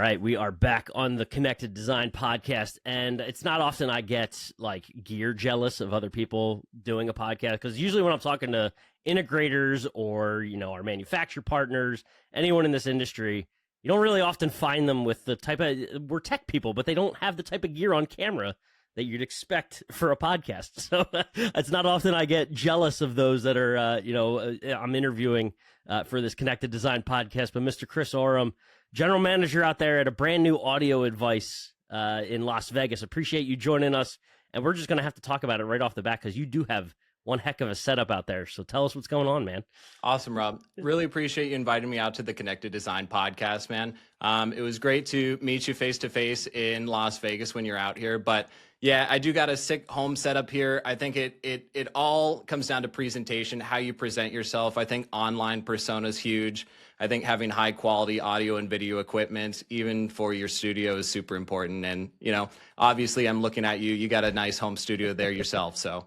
right, we are back on the Connected Design podcast, and it's not often I get like gear jealous of other people doing a podcast, because usually when I'm talking to integrators or our manufacturer partners, anyone in this industry, you don't really often find them with the type of we're tech people, but they don't have the type of gear on camera that you'd expect for a podcast. So it's not often I get jealous of those that are I'm interviewing for this Connected Design podcast. But Mr. Chris Oram, general manager out there at a brand new audio advice in Las Vegas. Appreciate you joining us. And we're just going to have to talk about it right off the bat, because you do have one heck of a setup out there. So tell us what's going on, man. Awesome, Rob. Really appreciate you inviting me out to the Connected Design podcast, man. It was great to meet you face to face in Las Vegas when you're out here. But yeah, I do got a sick home setup here. I think it all comes down to presentation, how you present yourself. I think online persona is huge. I think having high quality audio and video equipment, even for your studio, is super important. And, obviously I'm looking at you. You got a nice home studio there yourself. So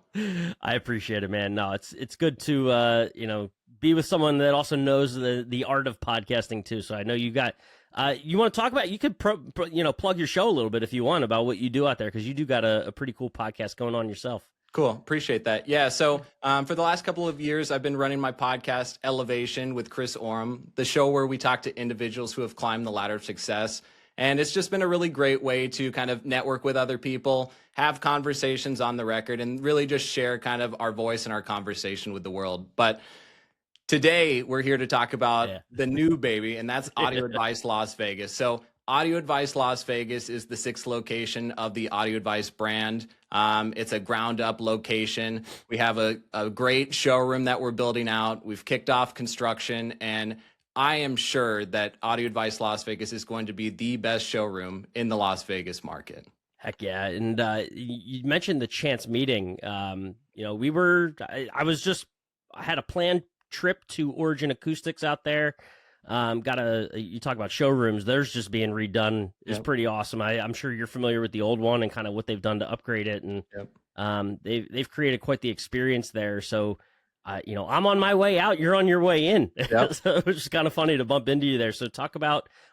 I appreciate it, man. No, it's good to, be with someone that also knows the art of podcasting too. So I know you got, you want to talk about, you could plug your show a little bit if you want about what you do out there, because you do got a pretty cool podcast going on yourself. Cool. Appreciate that. Yeah. So for the last couple of years, I've been running my podcast, Elevation with Chris Oram, the show where we talk to individuals who have climbed the ladder of success. And it's just been a really great way to kind of network with other people, have conversations on the record, and really just share kind of our voice and our conversation with the world. But today we're here to talk about the new baby, and that's Audio Advice Las Vegas. So Audio Advice Las Vegas is the 6th location of the Audio Advice brand. It's a ground up location. We have a great showroom that we're building out. We've kicked off construction, and I am sure that Audio Advice Las Vegas is going to be the best showroom in the Las Vegas market. Heck yeah. And you mentioned the chance meeting. I had a planned trip to Origin Acoustics out there. You talk about showrooms, theirs just being redone is pretty awesome. I'm sure you're familiar with the old one and kind of what they've done to upgrade it. And they've created quite the experience there. So, I'm on my way out, you're on your way in. Yep. So it was just kind of funny to bump into you there. So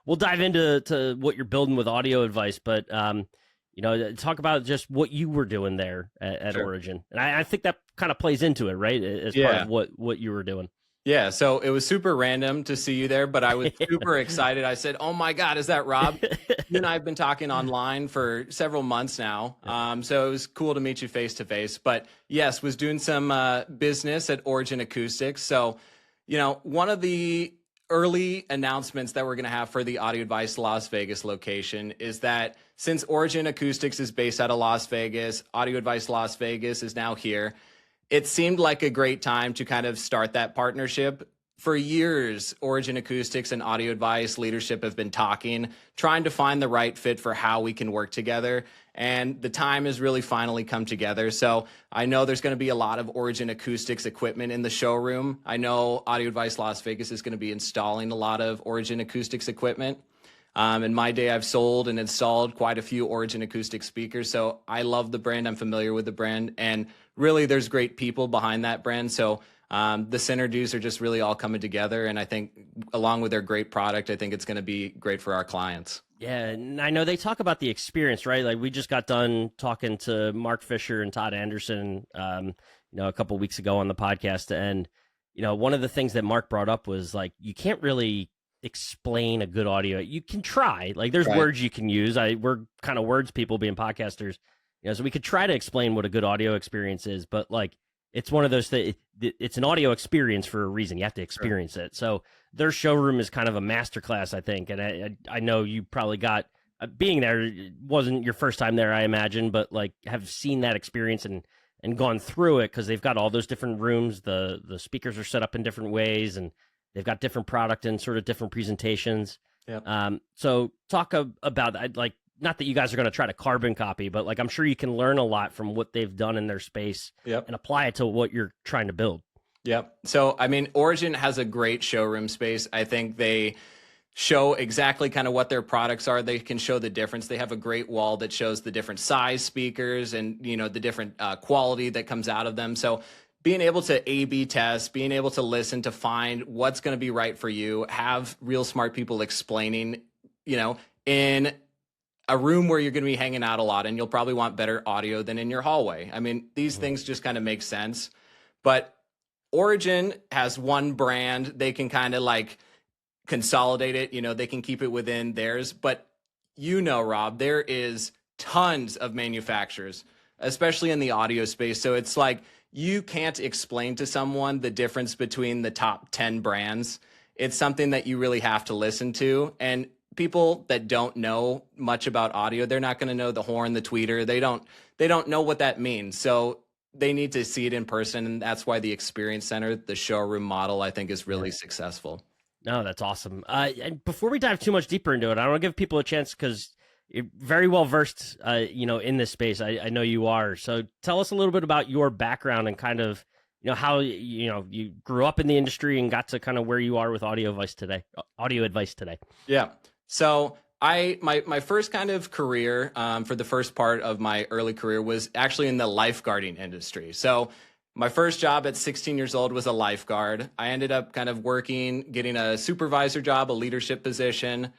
we'll dive into what you're building with Audio Advice, but, talk about just what you were doing there at Origin. And I think that kind of plays into it, right? As part of what you were doing. Yeah, so it was super random to see you there, but I was super excited. I said, "Oh my God, is that Rob?" You and I have been talking online for several months now, so it was cool to meet you face to face. But yes, was doing some business at Origin Acoustics. So, one of the early announcements that we're going to have for the Audio Advice Las Vegas location is that since Origin Acoustics is based out of Las Vegas, Audio Advice Las Vegas is now here. It seemed like a great time to kind of start that partnership. For years, Origin Acoustics and Audio Advice leadership have been talking, trying to find the right fit for how we can work together. And the time has really finally come together. So I know there's going to be a lot of Origin Acoustics equipment in the showroom. I know Audio Advice Las Vegas is going to be installing a lot of Origin Acoustics equipment. In my day, I've sold and installed quite a few Origin Acoustic speakers. So I love the brand. I'm familiar with the brand. And really, there's great people behind that brand. So the synergies are just really all coming together. And I think along with their great product, I think it's going to be great for our clients. Yeah, and I know they talk about the experience, right? Like we just got done talking to Mark Fisher and Todd Anderson, a couple of weeks ago on the podcast. And, one of the things that Mark brought up was like, you can't really explain a good audio. You can try, like there's words you can use. We're kind of words people being podcasters, so we could try to explain what a good audio experience is, but like it's one of those things. It's an audio experience for a reason. You have to experience it. So their showroom is kind of a masterclass, I think. And I know you probably got being there. It wasn't your first time there, I imagine, but like have seen that experience and gone through it, because they've got all those different rooms. The speakers are set up in different ways, and they've got different product and sort of different presentations. Yep. So talk about that. Like, not that you guys are going to try to carbon copy, but like I'm sure you can learn a lot from what they've done in their space and apply it to what you're trying to build. Yep. So, I mean, Origin has a great showroom space. I think they show exactly kind of what their products are. They can show the difference. They have a great wall that shows the different size speakers and, the different quality that comes out of them. So being able to A/B test, being able to listen to find what's going to be right for you, have real smart people explaining in a room where you're going to be hanging out a lot, and you'll probably want better audio than in your hallway. I mean, these things just kind of make sense. But Origin has one brand. They can kind of like consolidate it. They can keep it within theirs. But Rob, there is tons of manufacturers, especially in the audio space. So it's like you can't explain to someone the difference between the top 10 brands. It's something that you really have to listen to. And people that don't know much about audio, they're not going to know the horn, the tweeter. They don't know what that means. So they need to see it in person. And that's why the Experience Center, the showroom model, I think is really successful. No, that's awesome. And before we dive too much deeper into it, I want to give people a chance because you're very well versed, in this space. I know you are. So tell us a little bit about your background and kind of, how, you grew up in the industry and got to kind of where you are with audio advice today. Yeah. So my first kind of career for the first part of my early career was actually in the lifeguarding industry. So my first job at 16 years old was a lifeguard. I ended up kind of getting a supervisor job, a leadership position,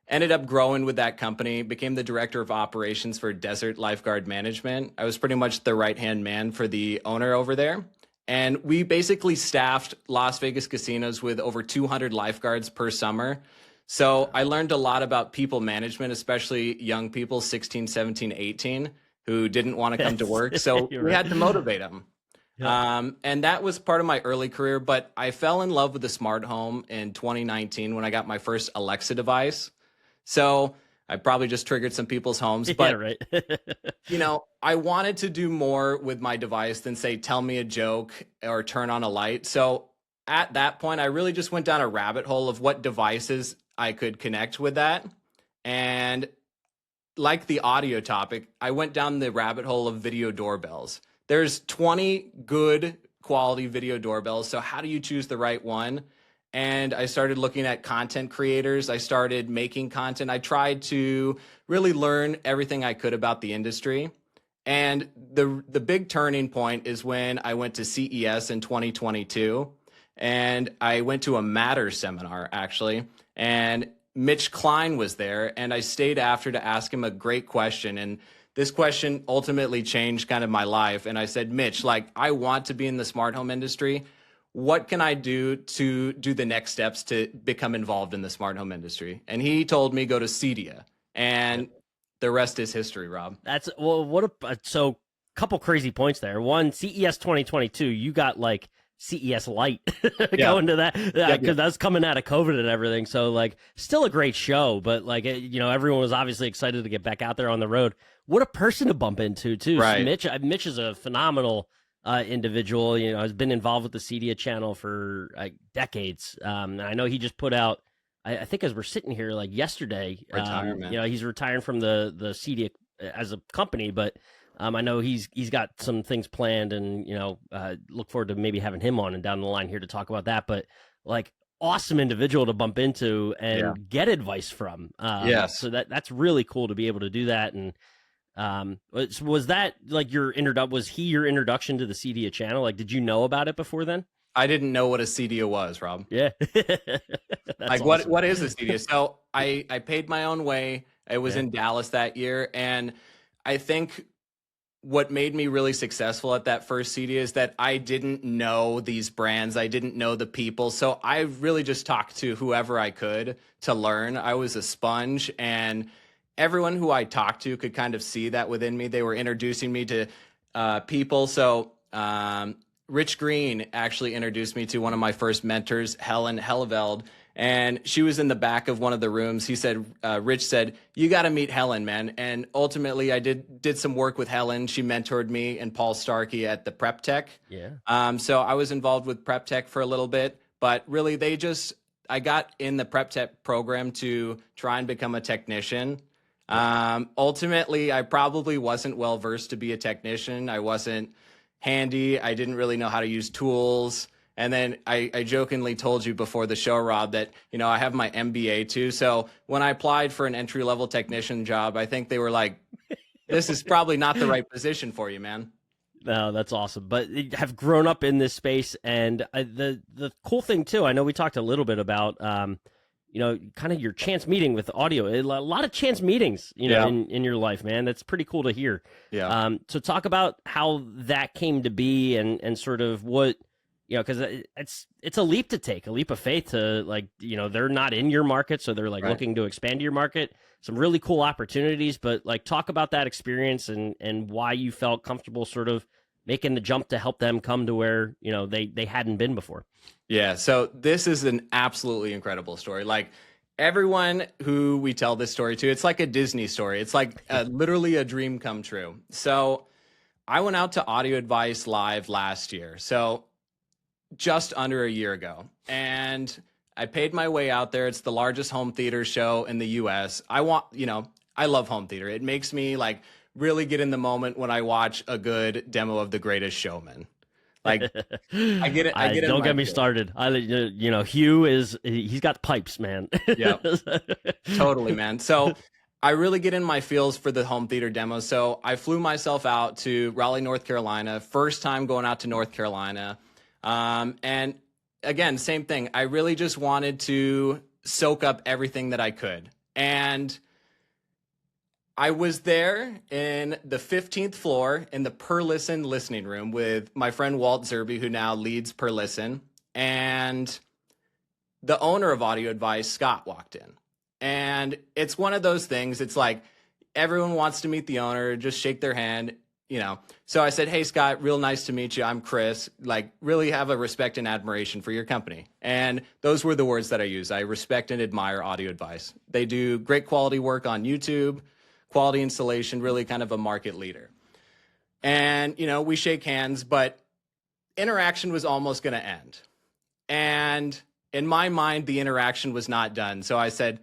ended up growing with that company, became the director of operations for Desert Lifeguard Management. I was pretty much the right-hand man for the owner over there. And we basically staffed Las Vegas casinos with over 200 lifeguards per summer. So I learned a lot about people management, especially young people, 16, 17, 18, who didn't want to come to work. So we had to motivate them. Yeah. And that was part of my early career. But I fell in love with the smart home in 2019 when I got my first Alexa device. So I probably just triggered some people's homes. But, yeah, right. I wanted to do more with my device than say, tell me a joke or turn on a light. So at that point, I really just went down a rabbit hole of what devices I could connect with that. And like the audio topic, I went down the rabbit hole of video doorbells. There's 20 good quality video doorbells. So how do you choose the right one? And I started looking at content creators. I started making content. I tried to really learn everything I could about the industry. And the big turning point is when I went to CES in 2022. And I went to a Matter seminar, actually. And Mitch Klein was there. And I stayed after to ask him a great question. And this question ultimately changed kind of my life. And I said, Mitch, I want to be in the smart home industry. What can I do to do the next steps to become involved in the smart home industry? And he told me go to Cedia. And the rest is history, Rob. That's so couple crazy points there. One, CES 2022, you got CES Lite going to that because that's coming out of COVID and everything. So still a great show, but everyone was obviously excited to get back out there on the road. What a person to bump into too. Right. So Mitch is a phenomenal individual. Has been involved with the Cedia channel for decades. And I know he just put out, I think as we're sitting here yesterday, retirement. He's retiring from the Cedia as a company, but I know he's got some things planned, and look forward to maybe having him on and down the line here to talk about that. But awesome individual to bump into and get advice from. Yes. So that's really cool to be able to do that. And was that was he your introduction to the Cedia channel? Did you know about it before then? I didn't know what a Cedia was, Rob. Yeah. Awesome. What is a Cedia? So I paid my own way. It was in Dallas that year, and I think what made me really successful at that first Cedia is that I didn't know these brands. I didn't know the people. So I really just talked to whoever I could to learn. I was a sponge, and everyone who I talked to could kind of see that within me. They were introducing me to people. So Rich Green actually introduced me to one of my first mentors, Helen Helleveld. And she was in the back of one of the rooms. He said, Rich said, you got to meet Helen, man. And ultimately, I did some work with Helen. She mentored me and Paul Starkey at the Prep Tech. Yeah. So I was involved with Prep Tech for a little bit. But really, I got in the Prep Tech program to try and become a technician. Ultimately, I probably wasn't well versed to be a technician. I wasn't handy. I didn't really know how to use tools. And then I jokingly told you before the show, Rob, that, I have my MBA too. So when I applied for an entry-level technician job, I think they were like, this is probably not the right position for you, man. No, that's awesome. But you have grown up in this space. And the cool thing too, I know we talked a little bit about, kind of your chance meeting with audio. A lot of chance meetings, in your life, man. That's pretty cool to hear. Yeah. So talk about how that came to be and sort of what, because it's a leap to take, a leap of faith to they're not in your market, so they're looking to expand your market. Some really cool opportunities, but talk about that experience and why you felt comfortable sort of making the jump to help them come to where, they hadn't been before. Yeah. So this is an absolutely incredible story. Everyone who we tell this story to, it's like a Disney story. It's literally a dream come true. So I went out to Audio Advice Live last year. So just under a year ago. And I paid my way out there. It's the largest home theater show in the US. I love home theater. It makes me really get in the moment when I watch a good demo of The Greatest Showman. I get it. Don't get me started. Hugh he's got pipes, man. Yeah, totally, man. So I really get in my feels for the home theater demo. So I flew myself out to Raleigh, North Carolina. First time going out to North Carolina. And again, same thing. I really just wanted to soak up everything that I could. And I was there in the 15th floor in the Per Listen listening room with my friend Walt Zerby, who now leads Per Listen. And the owner of Audio Advice, Scott, walked in. And it's one of those things. It's everyone wants to meet the owner, just shake their hand. So I said, "Hey, Scott, real nice to meet you. I'm Chris. Really have a respect and admiration for your company." And those were the words that I used. I respect and admire Audio Advice. They do great quality work on YouTube, quality installation, really kind of a market leader. And, we shake hands, but interaction was almost going to end. And in my mind, the interaction was not done. So I said,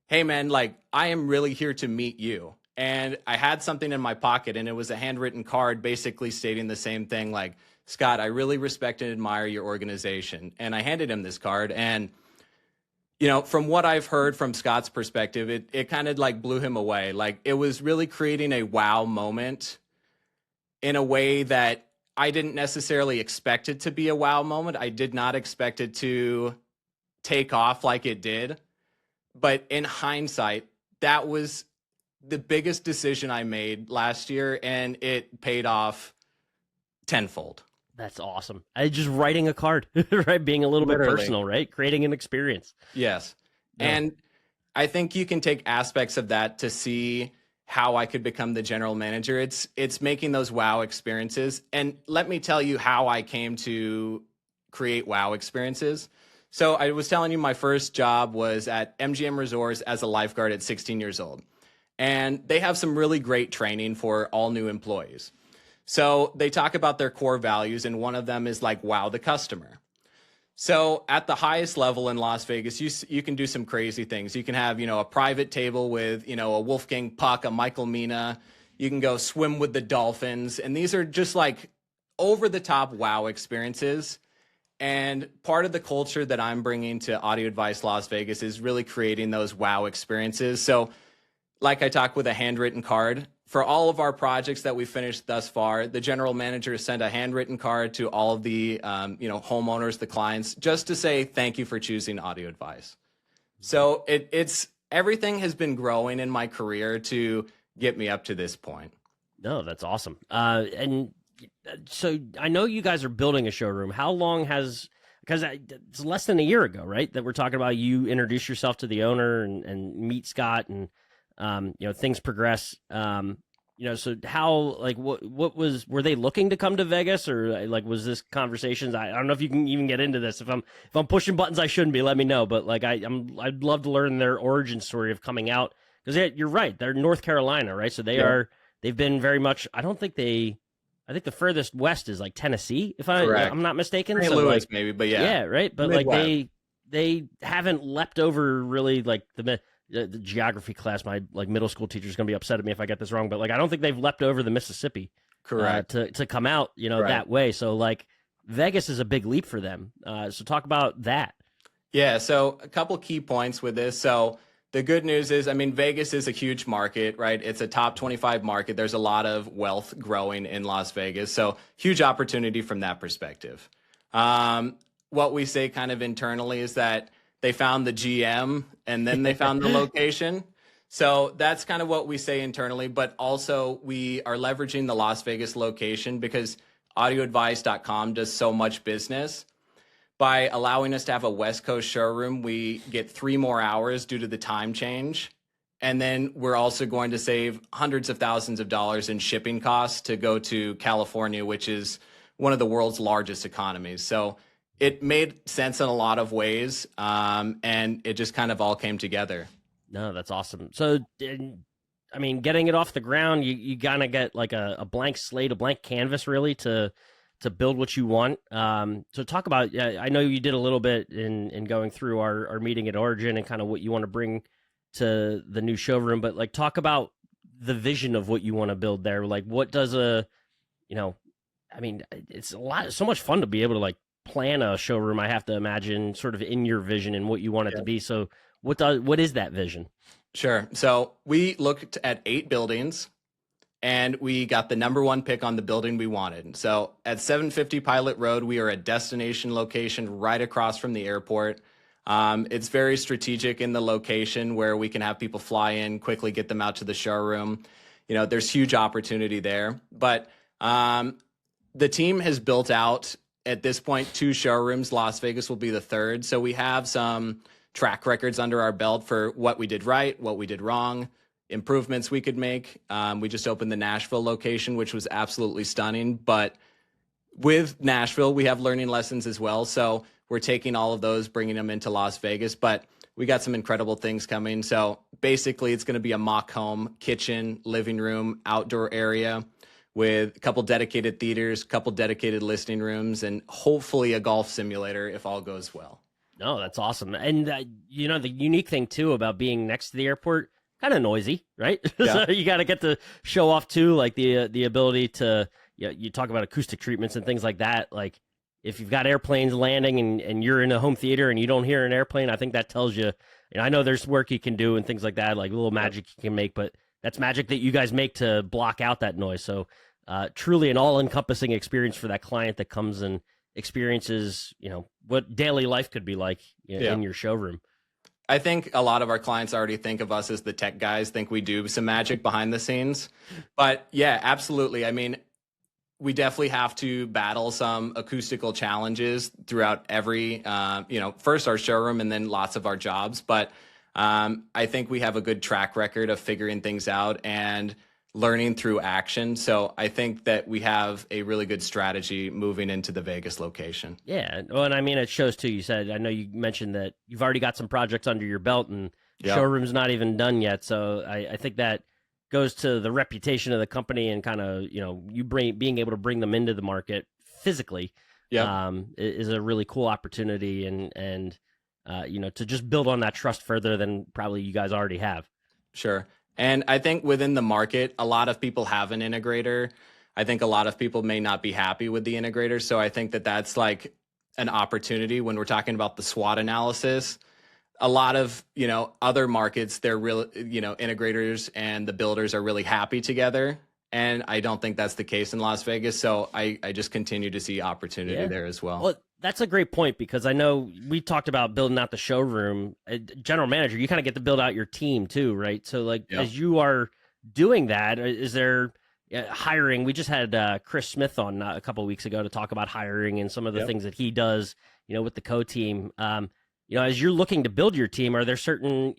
"Hey, man, I am really here to meet you." And I had something in my pocket, and it was a handwritten card basically stating the same thing, "Scott, I really respect and admire your organization." And I handed him this card. And, from what I've heard from Scott's perspective, it kind of blew him away. It was really creating a wow moment in a way that I didn't necessarily expect it to be a wow moment. I did not expect it to take off like it did. But in hindsight, that was the biggest decision I made last year, and it paid off tenfold. That's awesome. Just writing a card, right? Being a little bit personal, right? Creating an experience. Yes. Yeah. And I think you can take aspects of that to see how I could become the general manager. It's making those wow experiences. And let me tell you how I came to create wow experiences. So I was telling you my first job was at MGM Resorts as a lifeguard at 16 years old. And they have some really great training for all new employees. So they talk about their core values, and one of them is wow the customer. So at the highest level in Las Vegas, you can do some crazy things. You can have, a private table with, a Wolfgang Puck, a Michael Mina. You can go swim with the dolphins. And these are just over the top wow experiences. And part of the culture that I'm bringing to Audio Advice Las Vegas is really creating those wow experiences. So I talked with a handwritten card. For all of our projects that we finished thus far, the general manager sent a handwritten card to all of the homeowners, the clients, just to say thank you for choosing Audio Advice. So it's everything has been growing in my career to get me up to this point. No, that's awesome. And so I know you guys are building a showroom. How long because it's less than a year ago, right? That we're talking about you introduce yourself to the owner and meet Scott and things progress. So how, were they looking to come to Vegas, or was this conversations? I don't know if you can even get into this. If I'm pushing buttons I shouldn't be, let me know. But I'd love to learn their origin story of coming out, because you're right. They're North Carolina, right? So they've been very much, I think the furthest west is Tennessee, if I'm not mistaken. St. Louis maybe, but yeah. Yeah, right. But Midwest. they haven't leapt over really the geography class. My middle school teacher is going to be upset at me if I get this wrong, but I don't think they've leapt over the Mississippi, correct, to come out, that way. So Vegas is a big leap for them. So talk about that. Yeah. So a couple key points with this. So the good news is, Vegas is a huge market, right? It's a top 25 market. There's a lot of wealth growing in Las Vegas. So huge opportunity from that perspective. What we say kind of internally is that they found the GM, and then they found the location. So that's kind of what we say internally, but also we are leveraging the Las Vegas location because audioadvice.com does so much business. By allowing us to have a West Coast showroom, we get 3 more hours due to the time change. And then we're also going to save hundreds of thousands of dollars in shipping costs to go to California, which is one of the world's largest economies. So it made sense in a lot of ways, and it just kind of all came together. No, that's awesome. So, I mean, getting it off the ground, you gotta get like a blank slate, a blank canvas, really, to build what you want. So talk about, I know you did a little bit in going through our meeting at Origin and kind of what you want to bring to the new showroom, but like talk about the vision of what you want to build there. Like what does I mean, it's so much fun to be able to like plan a showroom, I have to imagine, sort of in your vision and what you want it to be. So what is that vision? Sure. So we looked at 8 buildings, and we got the number 1 pick on the building we wanted. So at 750 Pilot Road, we are a destination location right across from the airport. It's very strategic in the location where we can have people fly in, quickly get them out to the showroom. You know, there's huge opportunity there. But the team has built out, at this point, 2 showrooms. Las Vegas will be the 3rd. So we have some track records under our belt for what we did right, what we did wrong, improvements we could make. We just opened the Nashville location, which was absolutely stunning. But with Nashville, we have learning lessons as well. So we're taking all of those, bringing them into Las Vegas. But we got some incredible things coming. So basically, it's going to be a mock home, kitchen, living room, outdoor area with a couple dedicated theaters, a couple dedicated listening rooms, and hopefully a golf simulator if all goes well. No, that's awesome. And, the unique thing, too, about being next to the airport, kind of noisy, right? Yeah. So you got to get to show off, too, like the ability to, you talk about acoustic treatments and things like that. Like, if you've got airplanes landing and you're in a home theater and you don't hear an airplane, I think that tells you, I know there's work you can do and things like that, like little magic you can make, but that's magic that you guys make to block out that noise. So truly an all-encompassing experience for that client that comes and experiences, what daily life could be like in your showroom. I think a lot of our clients already think of us as the tech guys, think we do some magic behind the scenes. But yeah, absolutely. I mean, we definitely have to battle some acoustical challenges throughout every, first our showroom and then lots of our jobs. But I think we have a good track record of figuring things out and learning through action. So I think that we have a really good strategy moving into the Vegas location. Yeah. Well, and I mean, it shows too. You said, I know you mentioned that you've already got some projects under your belt and showroom's not even done yet. So I think that goes to the reputation of the company and kind of, being able to bring them into the market physically is a really cool opportunity and to just build on that trust further than probably you guys already have. Sure. And I think within the market, a lot of people have an integrator. I think a lot of people may not be happy with the integrator. So I think that that's like an opportunity when we're talking about the SWOT analysis. A lot of, other markets, they're real, integrators and the builders are really happy together. And I don't think that's the case in Las Vegas. So I just continue to see opportunity there as well. Well, that's a great point because I know we talked about building out the showroom. General manager, you kind of get to build out your team too, right? So as you are doing that, is there hiring? We just had Chris Smith on a couple of weeks ago to talk about hiring and some of the things that he does, with the co-team. As you're looking to build your team, are there certain,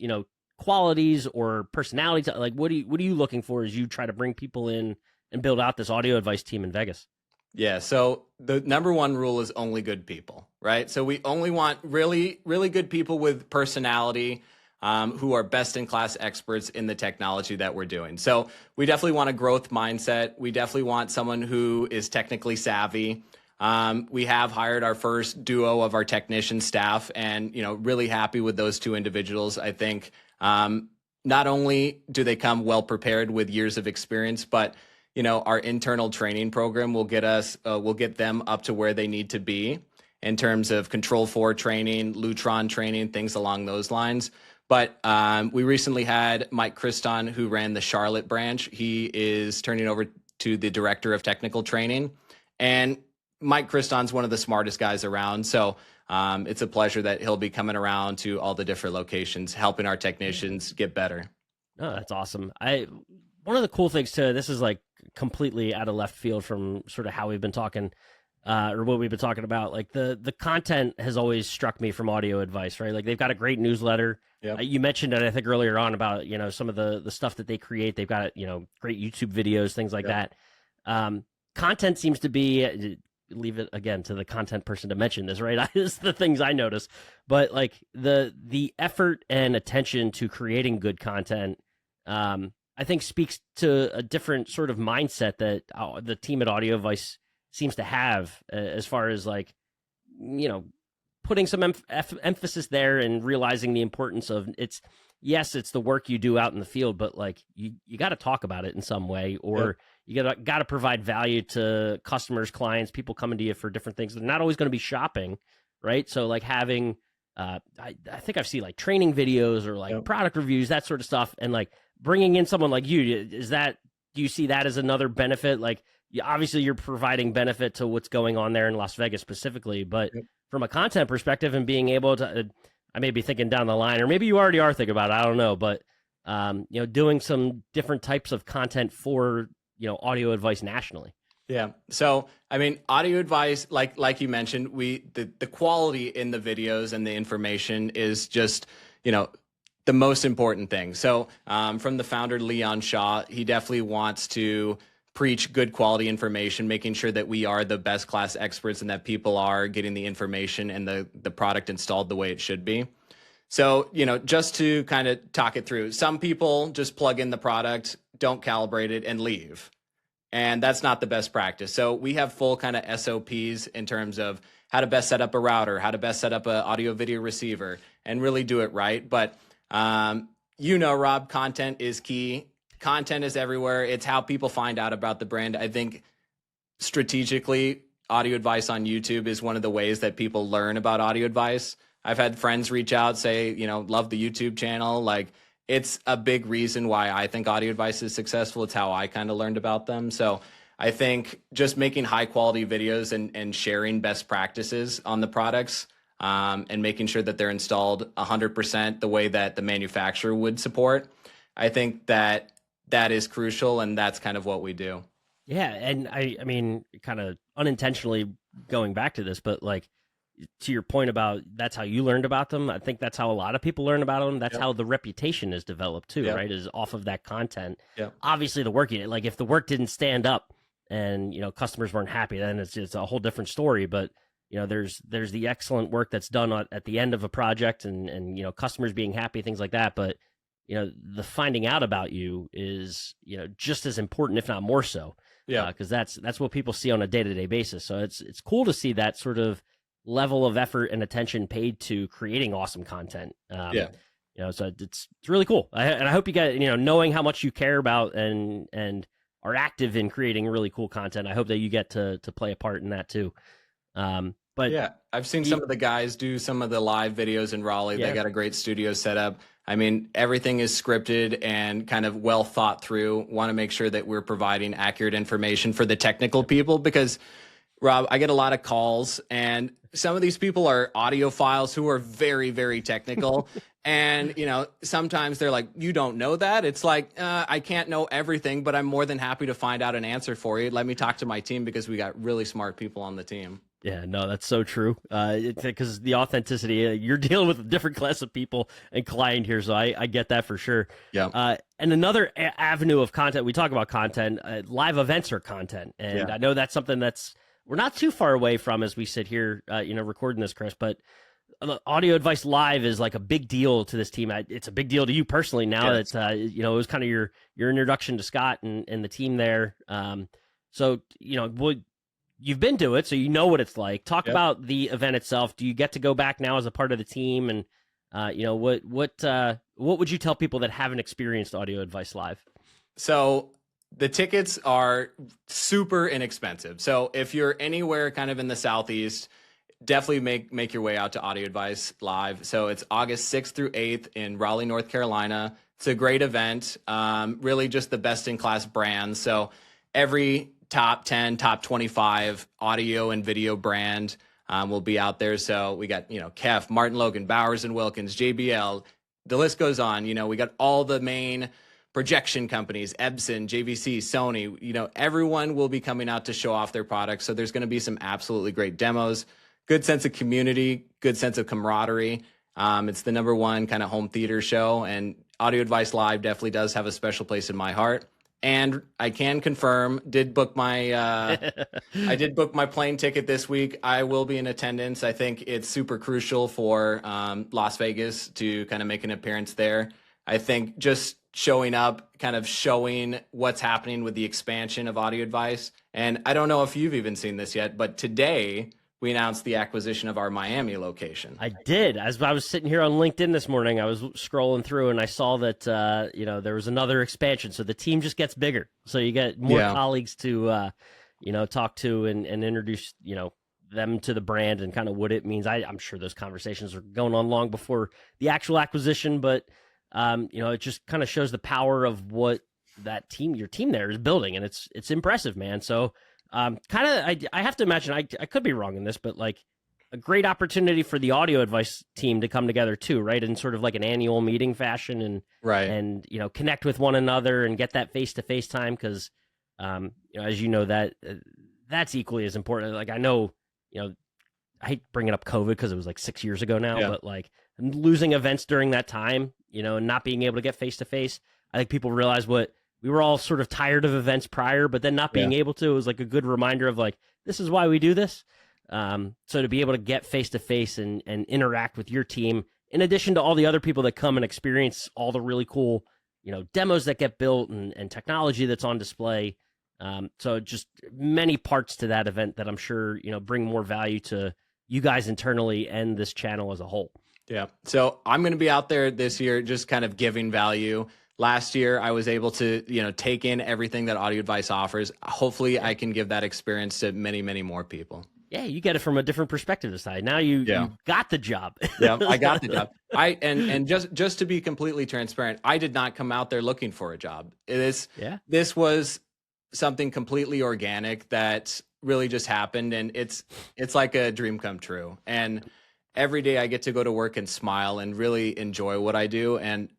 qualities or personalities? Like, what are you looking for as you try to bring people in and build out this audio advice team in Vegas? Yeah. So the number 1 rule is only good people, right? So we only want really, really good people with personality, who are best in class experts in the technology that we're doing. So we definitely want a growth mindset. We definitely want someone who is technically savvy. We have hired our first duo of our technician staff and, really happy with those 2 individuals. I think not only do they come well prepared with years of experience, but our internal training program will get them up to where they need to be in terms of Control 4 training, Lutron training, things along those lines. But we recently had Mike Christon, who ran the Charlotte branch. He is turning over to the director of technical training. And Mike Christon's one of the smartest guys around. So it's a pleasure that he'll be coming around to all the different locations, helping our technicians get better. Oh, that's awesome. One of the cool things too, this is like completely out of left field from sort of how we've been talking, or what we've been talking about. Like the content has always struck me from Audio Advice, right? Like they've got a great newsletter. Yep. You mentioned it, I think earlier on about, some of the stuff that they create. They've got, great YouTube videos, things like that. Content seems to be, leave it again to the content person to mention this, right? It's the things I notice, but like the effort and attention to creating good content, I think speaks to a different sort of mindset that the team at Audio Advice seems to have, as far as like, putting some emphasis there and realizing the importance of it's the work you do out in the field, but like you got to talk about it in some way, or you got to provide value to customers, clients, people coming to you for different things. They're not always going to be shopping, right? So like having, I think I've seen like training videos or like product reviews, that sort of stuff. And like bringing in someone like you, do you see that as another benefit? Like obviously you're providing benefit to what's going on there in Las Vegas specifically, but from a content perspective and being able to, I may be thinking down the line, or maybe you already are thinking about it, I don't know, but doing some different types of content for Audio Advice nationally. Yeah. So, I mean, Audio Advice, like you mentioned, the quality in the videos and the information is just, the most important thing. So, from the founder, Leon Shaw, he definitely wants to preach good quality information, making sure that we are the best class experts and that people are getting the information and the product installed the way it should be. So, just to kind of talk it through, some people just plug in the product, don't calibrate it, and leave. And that's not the best practice. So we have full kind of SOPs in terms of how to best set up a router, how to best set up an audio video receiver, and really do it right. But, Rob, content is key. Content is everywhere. It's how people find out about the brand. I think strategically, Audio Advice on YouTube is one of the ways that people learn about Audio Advice. I've had friends reach out, say, love the YouTube channel. Like, it's a big reason why I think Audio Advice is successful. It's how I kind of learned about them. So I think just making high quality videos and sharing best practices on the products, and making sure that they're installed 100% the way that the manufacturer would support, I think that is crucial, and that's kind of what we do. Yeah, and I mean, kind of unintentionally going back to this, but like to your point about that's how you learned about them, I think that's how a lot of people learn about them. That's how the reputation is developed too, right? Is off of that content. Obviously, the work, like if the work didn't stand up and customers weren't happy, then it's a whole different story. But there's the excellent work that's done at the end of a project, and customers being happy, things like that. But the finding out about you is just as important, if not more so. Because that's what people see on a day-to-day basis. So it's cool to see that sort of level of effort and attention paid to creating awesome content. So it's really cool. And I hope you get, knowing how much you care about and are active in creating really cool content. I hope that you get to play a part in that too. But yeah, I've seen some of the guys do some of the live videos in Raleigh. They got a great studio set up. I mean, everything is scripted and kind of well thought through. Want to make sure that we're providing accurate information for the technical people, because Rob, I get a lot of calls, and some of these people are audiophiles who are very, very technical. And, sometimes they're like, you don't know that? It's like, I can't know everything, but I'm more than happy to find out an answer for you. Let me talk to my team, because we got really smart people on the team. Yeah, no, that's so true. Because the authenticity, you're dealing with a different class of people and client here, so I get that for sure. Yeah. And another avenue of content, we talk about content, live events are content. And I know that's something we're not too far away from as we sit here, recording this, Chris, but Audio Advice Live is like a big deal to this team. It's a big deal to you personally now that, it was kind of your introduction to Scott and the team there. So, you've been to it, so you know what it's like. Talk about the event itself. Do you get to go back now as a part of the team? And, what would you tell people that haven't experienced Audio Advice Live? So the tickets are super inexpensive. So if you're anywhere kind of in the Southeast, definitely make your way out to Audio Advice Live. So it's August 6th through 8th in Raleigh, North Carolina. It's a great event. Really just the best in class brands. So every top 10, top 25 audio and video brand will be out there. So we got, Kef, Martin Logan, Bowers and Wilkins, JBL, the list goes on. We got all the main projection companies, Epson, JVC, Sony, everyone will be coming out to show off their products. So there's going to be some absolutely great demos, good sense of community, good sense of camaraderie. It's the #1 kind of home theater show, and Audio Advice Live definitely does have a special place in my heart. And I can confirm, I did book my plane ticket this week. I will be in attendance. I think it's super crucial for Las Vegas to kind of make an appearance there. I think just showing up, kind of showing what's happening with the expansion of Audio Advice. And I don't know if you've even seen this yet, but today we announced the acquisition of our Miami location. I did. As I was sitting here on LinkedIn this morning, I was scrolling through and I saw that there was another expansion. So the team just gets bigger. So you get more colleagues to talk to and introduce them to the brand and kind of what it means. I'm sure those conversations are going on long before the actual acquisition, but it just kind of shows the power of what that team, your team there, is building, and it's impressive, man. So. I have to imagine, I could be wrong in this, but like a great opportunity for the Audio Advice team to come together too, right? In sort of like an annual meeting fashion and connect with one another and get that face-to-face time. Cause, as you know, that's equally as important. Like I know, I hate bringing up COVID cause it was like 6 years ago now, but like losing events during that time, and not being able to get face-to-face, I think people realize we were all sort of tired of events prior, but then not being able to, it was like a good reminder of like, this is why we do this. So to be able to get face-to-face and interact with your team, in addition to all the other people that come and experience all the really cool, demos that get built and technology that's on display. So just many parts to that event that I'm sure, bring more value to you guys internally and this channel as a whole. Yeah. So I'm going to be out there this year, just kind of giving value. Last year, I was able to, take in everything that Audio Advice offers. Hopefully, I can give that experience to many, many more people. Yeah, you get it from a different perspective this time. Now you got the job. Yeah, I got the job. And just to be completely transparent, I did not come out there looking for a job. This was something completely organic that really just happened, and it's like a dream come true. And every day I get to go to work and smile and really enjoy what I do, and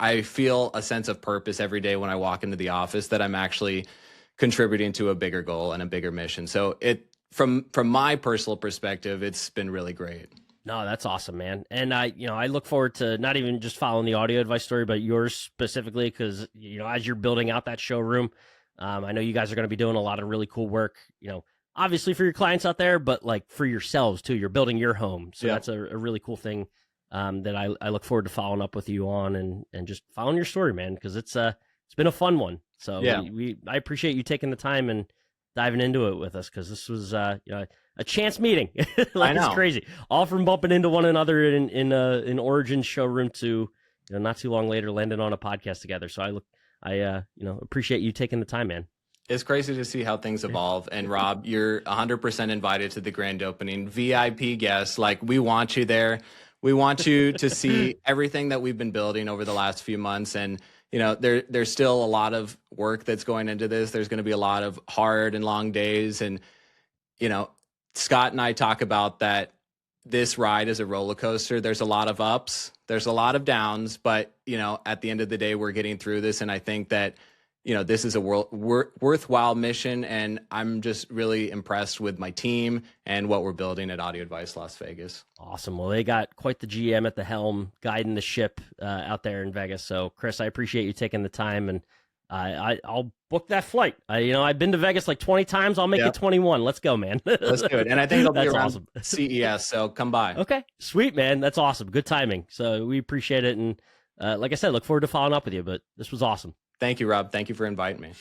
I feel a sense of purpose every day when I walk into the office that I'm actually contributing to a bigger goal and a bigger mission. So from my personal perspective, it's been really great. No, that's awesome, man. And I look forward to not even just following the Audio Advice story, but yours specifically, because, as you're building out that showroom, I know you guys are going to be doing a lot of really cool work, obviously for your clients out there, but like for yourselves too. You're building your home. So that's a really cool thing. That I look forward to following up with you on and just following your story, man, because it's been a fun one. So I appreciate you taking the time and diving into it with us, because this was a chance meeting. I know. It's crazy, all from bumping into one another in Origin's showroom to not too long later landing on a podcast together. So I appreciate you taking the time, man. It's crazy to see how things evolve. And Rob, you're 100% invited to the grand opening, VIP guest. Like, we want you there. We want you to see everything that we've been building over the last few months. And, there's still a lot of work that's going into this. There's going to be a lot of hard and long days. And, Scott and I talk about that this ride is a roller coaster. There's a lot of ups, there's a lot of downs, but, at the end of the day, we're getting through this. And I think that, this is a worthwhile mission, and I'm just really impressed with my team and what we're building at Audio Advice Las Vegas. Awesome. Well, they got quite the GM at the helm guiding the ship out there in Vegas. So, Chris, I appreciate you taking the time, and I'll book that flight. I've been to Vegas like 20 times. I'll make it 21. Let's go, man. Let's do it. And I think it'll be around awesome. CES, so come by. Okay, sweet, man. That's awesome. Good timing. So we appreciate it, and like I said, look forward to following up with you. But this was awesome. Thank you, Rob. Thank you for inviting me.